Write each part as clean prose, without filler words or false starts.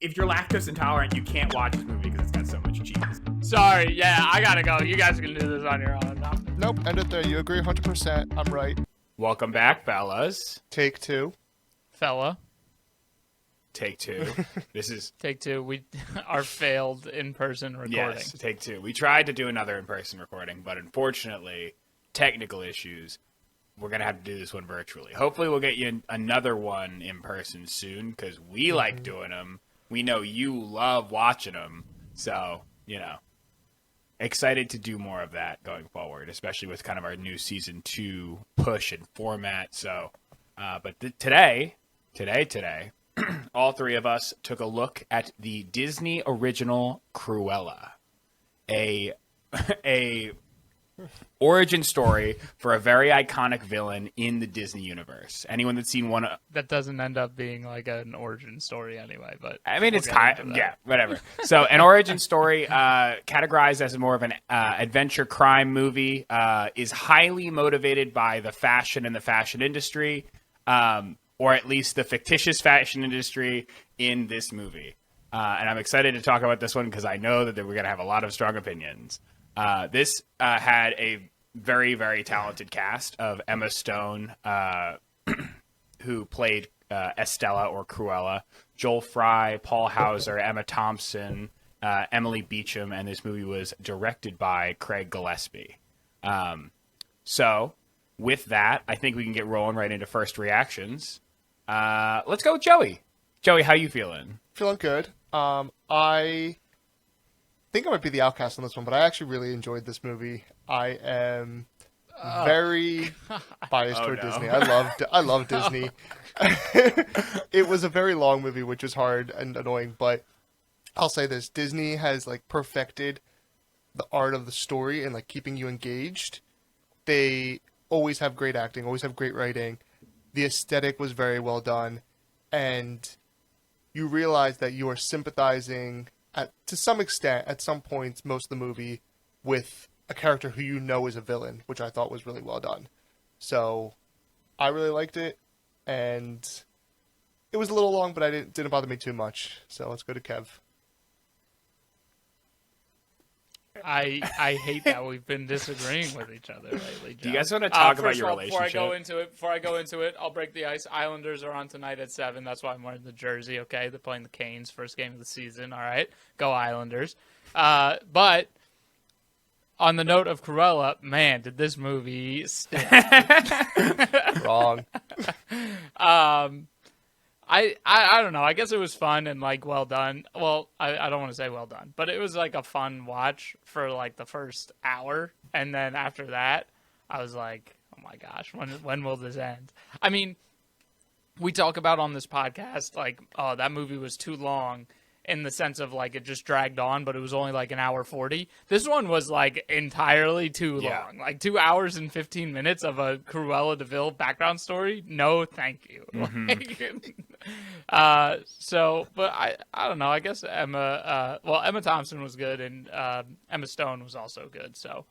if you're lactose intolerant, you can't watch this movie because it's got so much cheese. Sorry, yeah, I gotta go. You guys can do this on your own now. Nope, end it there. You agree 100%. I'm right. Welcome back, fellas. Take two. Fella. Take two. This is Take two. We our failed in-person recording. yes, take two. We tried to do another in-person recording, but unfortunately, technical issues. We're gonna have to do this one virtually. Hopefully, we'll get you another one in person soon because we like doing them. We know you love watching them, so excited to do more of that going forward, especially with kind of our new season 2 push and format. So, but today, all three of us took a look at the Disney original Cruella, a origin story for a very iconic villain in the Disney universe. Anyone that's seen one, That doesn't end up being like an origin story anyway, but I mean, it's get kind into of, that. yeah, whatever. So an origin story, categorized as more of an adventure crime movie, is highly motivated by the fashion and the fashion industry, or at least the fictitious fashion industry in this movie. And I'm excited to talk about this one because I know that we're going to have a lot of strong opinions. This had a very, very talented cast of Emma Stone, who played Estella or Cruella, Joel Fry, Paul Hauser, Emma Thompson, Emily Beecham, and this movie was directed by Craig Gillespie. So, with that, I think we can get rolling right into first reactions. Let's go with Joey. Joey, how you feeling? Feeling good. I think I might be the outcast on this one, but I actually really enjoyed this movie. I am very biased toward no. Disney. I love Disney. It was a very long movie, which was hard and annoying, but I'll say this: Disney has like perfected the art of the story and like keeping you engaged. They always have great acting, always have great writing. The aesthetic was very well done, and you realize that you are sympathizing to some extent, at some points, most of the movie, with a character who you know is a villain, which I thought was really well done. So, I really liked it, and it was a little long, but it didn't bother me too much. So let's go to Kev. I hate that we've been disagreeing with each other lately. Do you guys want to talk about your relationship? Before I go into it, I'll break the ice. Islanders are on tonight at 7. That's why I'm wearing the jersey. Okay, they're playing the Canes, first game of the season. All right, go Islanders. But on the note of Cruella, man, did this movie stink? Wrong. I don't know. I guess it was fun and like well done. Well, I don't want to say well done, but it was like a fun watch for like the first hour, and then after that, I was like, oh my gosh, when will this end? I mean, we talk about on this podcast like, oh, that movie was too long, in the sense of like it just dragged on, but it was only like an hour 40. This one was like entirely too long, like 2 hours and 15 minutes of a Cruella de Vil background story. No, thank you. But I don't know. I guess Emma Thompson was good, and Emma Stone was also good. So,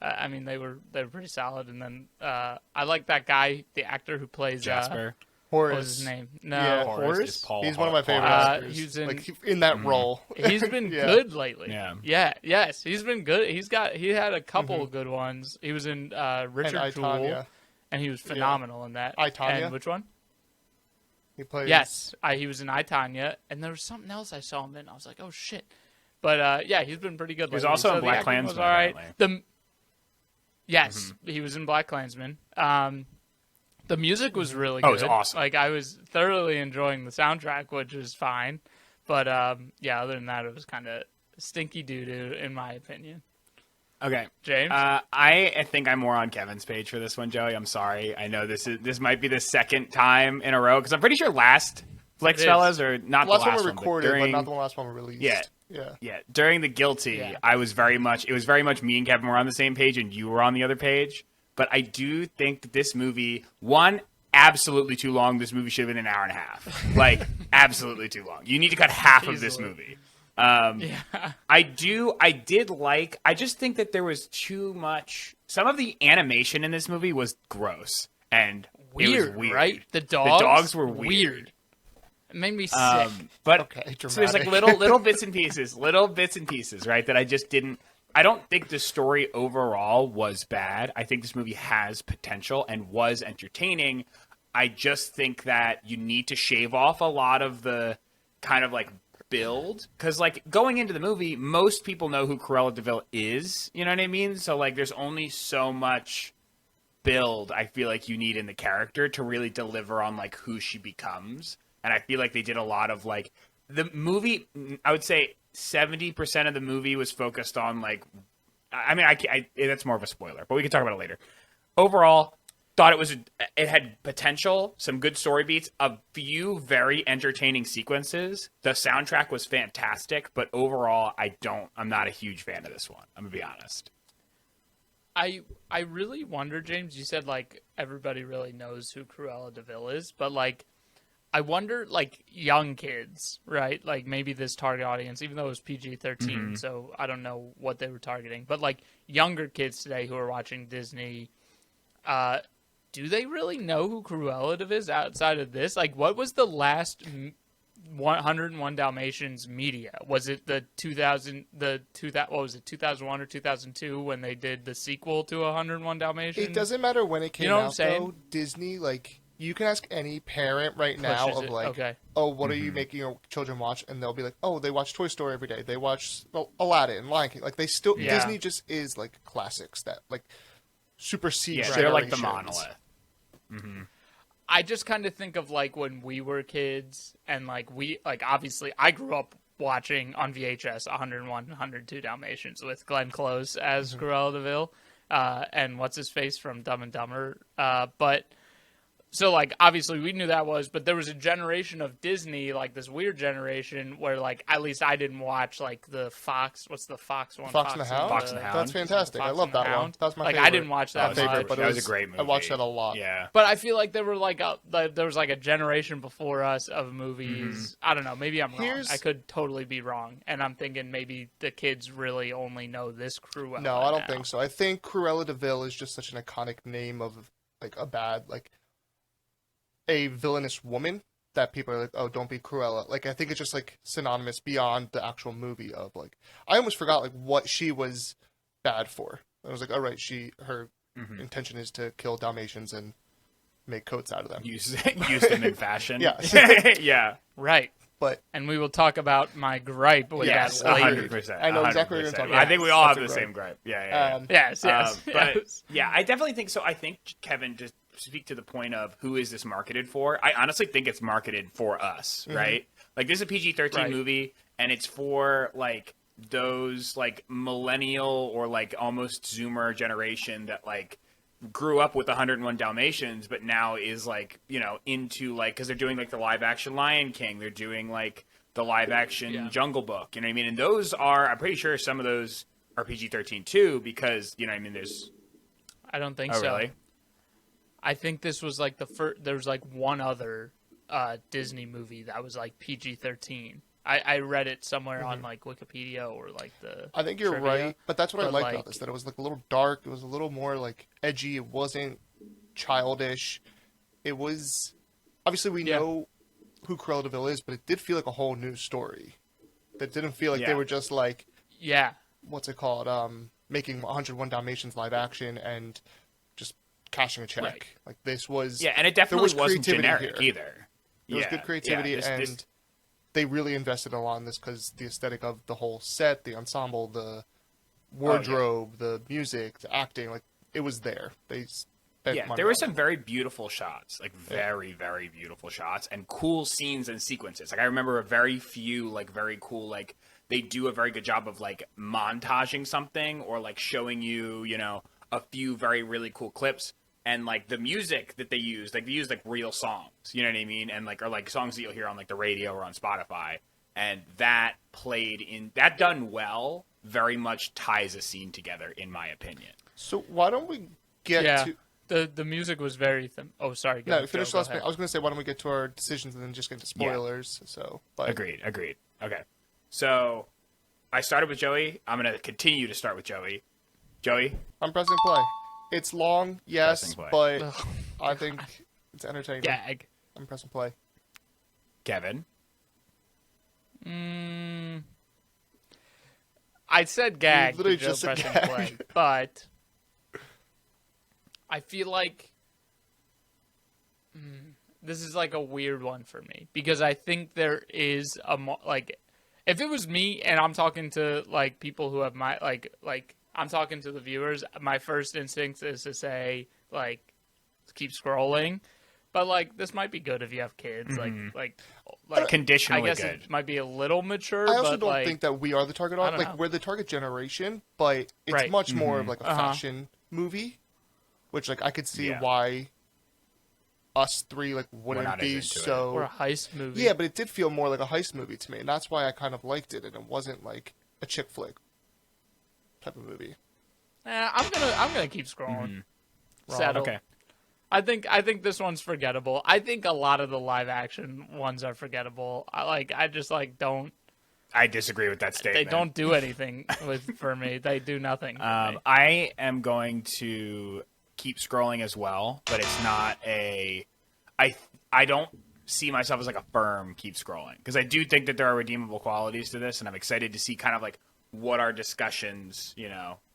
I mean, they were pretty solid. And then I like that guy, the actor who plays Jasper. Horace. What was his name? No, Yeah, Horace. is Paul He's one of my favorite Hauser. actors. He's in- like in that role. He's been Yeah. good lately. Yeah. Yes, he's been good. He had a couple of good ones. He was in Richard And I, Jewell, Tanya. and he was phenomenal in that. I, Tanya? And which one? He plays. Yes, he was in I, Tanya, and there was something else I saw him in. I was like, oh shit. But yeah, he's been pretty good. He was lately. also in the Black acting Klansman, was all right. apparently. Yes, he was in Black Klansman. The music was really Oh, good. it was awesome. Like, I was thoroughly enjoying the soundtrack, which is fine. But, yeah, other than that, it was kind of stinky doo-doo, in my opinion. Okay. James? I think I'm more on Kevin's page for this one, Joey. I'm sorry. I know this might be the second time in a row, because I'm pretty sure last Flix Fellas, or not The last one we but recorded, during, but not the last one we released. Yeah. Yeah. During the Guilty, Yeah. it was very much me and Kevin were on the same page, and you were on the other page. But I do think that this movie, one, absolutely too long. This movie should have been an hour and a half. Like, absolutely too long. You need to cut half of this movie. yeah. I just think that there was too much. Some of the animation in this movie was gross. And it was weird. Right? The dogs were weird. It made me sick. But Okay, so there's like dramatic. little bits and pieces, right? That I just didn't. I don't think the story overall was bad. I think this movie has potential and was entertaining. I just think that you need to shave off a lot of the kind of like build, because like going into the movie, most people know who Cruella de is. You know what I mean? So like, there's only so much build I feel like you need in the character to really deliver on like who she becomes. And I feel like they did a lot of like the movie. I would say 70% of the movie was focused on like. I mean, that's more of a spoiler, but we can talk about it later. Overall, thought it had potential, some good story beats, a few very entertaining sequences. The soundtrack was fantastic, but overall, I'm not a huge fan of this one. I'm gonna be honest. I really wonder, James. You said like everybody really knows who Cruella de is, but like I wonder, like young kids, right? Like maybe this target audience, even though it was PG-13, so I don't know what they were targeting, but like younger kids today who are watching Disney. Do they really know who Cruella de is outside of this? Like, what was the last 101 Dalmatians media? Was it the 2001 or 2002 when they did the sequel to 101 Dalmatians? It doesn't matter when it came what I'm out, saying? though. Disney, like, you can ask any parent right now Pushes of it. like, Okay. oh, what are you making your children watch? And they'll be like, oh, they watch Toy Story every day. They watch Aladdin, Lion King. Like, they still Yeah. Disney just is like classics that like supersede. Yeah, they're like the generations. monolith. I just kind of think of like when we were kids and like obviously I grew up watching on VHS 101 102 Dalmatians with Glenn Close as Cruella de and what's his face from Dumb and Dumber. But so like obviously we knew that was, but there was a generation of Disney, like this weird generation where like at least I didn't watch like the Fox. What's the Fox one? Fox and the Hound. Fox and the Hound. That's fantastic. I Fox love and the that one. Hound. That's my like favorite. I didn't watch that My favorite, much. but That it was a great movie. I watched that a lot. Yeah. But I feel like there were like there was like a generation before us of movies. I don't know. Maybe I'm wrong. I could totally be wrong. And I'm thinking maybe the kids really only know this Cruella. No, I don't now. think so. I think Cruella de is just such an iconic name of like a bad a villainous woman that people are like, oh, don't be Cruella. Like, I think it's just like synonymous beyond the actual movie of like, I almost forgot like what she was bad for. I was like, all right, her intention is to kill Dalmatians and make coats out of them. Use them in fashion. Yeah. Yeah. Right. But And we will talk about my gripe with Yes, that later. 100%. I know exactly what you're talking 100%. about. I think we all have That's the a same gripe. Yeah. Yes, yes. But yes. yeah, I definitely think so. I think, Kevin, to speak to the point of who is this marketed for, I honestly think it's marketed for us, right? Like, this is a PG-13 Right. movie, and it's for like those like millennial or like almost Zoomer generation that like grew up with 101 Dalmatians, but now is like, you know, into like, because they're doing like the live action Lion King, they're doing like the live action Jungle Book, you know what I mean? And those are, I'm pretty sure some of those are PG-13 too, because, you know what I mean, there's... I don't think Oh, so. really? I think this was like the first. There's like one other Disney movie that was like PG-13. I read it somewhere on like Wikipedia or like the. I think you're trivia, right. But that's what I but, liked like- about this, that it was like a little dark. It was a little more like edgy. It wasn't childish. It was, obviously we know who Cruella de is, but it did feel like a whole new story. That didn't feel like they were just like, Yeah. what's it called? Making 101 Dalmatians live action and just cashing a check. Right. Like this was, Yeah, and it there definitely was wasn't creativity generic here. either. There was good creativity, and they really invested a lot in this because the aesthetic of the whole set, the ensemble, the wardrobe, the music, the acting, like it was there. They spent money there were on some it. very beautiful shots, like very, very beautiful shots, and cool scenes and sequences. Like I remember a very few, like very cool, like they do a very good job of like montaging something or like showing you, you know, a few very really cool clips. And like the music that they use, like they use like real songs, you know what I mean? And like, or like songs that you'll hear on like the radio or on Spotify. And that that done well, very much ties a scene together, in my opinion. So why don't we get to... The music was very oh sorry. No, finish the last bit. I was going to say, why don't we get to our decisions and then just get into spoilers? So, but... Agreed. Okay. So I started with Joey. I'm going to continue to start with Joey. Joey? I'm pressing play. It's long, yes, Pressing play. but I think it's entertaining. Gag. I'm pressing play. Kevin? I said gag. You literally to Joe just said Press and gag. Play, but I feel like this is like a weird one for me because I think there is like if it was me and I'm talking to like people who have my like I'm talking to the viewers, my first instinct is to say like keep scrolling, but like this might be good if you have kids. Like Conditionally I guess good. it might be a little mature. I also but don't like, think that we are the target I audience. don't Like know. we're the target generation, but it's Right. much more of like a Uh-huh. fashion movie, which like I could see Yeah. why us three like wouldn't not as be into it. so. or a heist movie. Yeah, but it did feel more like a heist movie to me, and that's why I kind of liked it, and it wasn't like a chick flick type of movie. I'm gonna keep scrolling. Wrong. Settle. Okay. I think this one's forgettable. I think a lot of the live action ones are forgettable. I just like don't. I disagree with that They statement. don't do anything for me. They do nothing. For me. I am going to keep scrolling as well, but it's not a. I don't see myself as like a firm keep scrolling because I do think that there are redeemable qualities to this, and I'm excited to see kind of like what our discussions,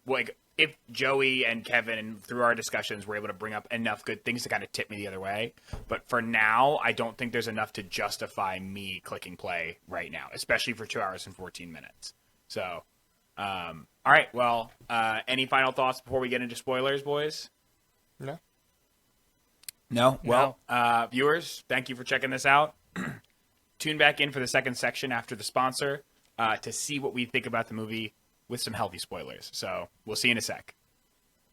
like if Joey and Kevin through our discussions were able to bring up enough good things to kind of tip me the other way. But for now, I don't think there's enough to justify me clicking play right now, especially for 2 hours and 14 minutes. So, all right. Well, any final thoughts before we get into spoilers, boys? No. No? Well, viewers, thank you for checking this out. Tune back in for the second section after the sponsor to see what we think about the movie with some healthy spoilers. So we'll see you in a sec.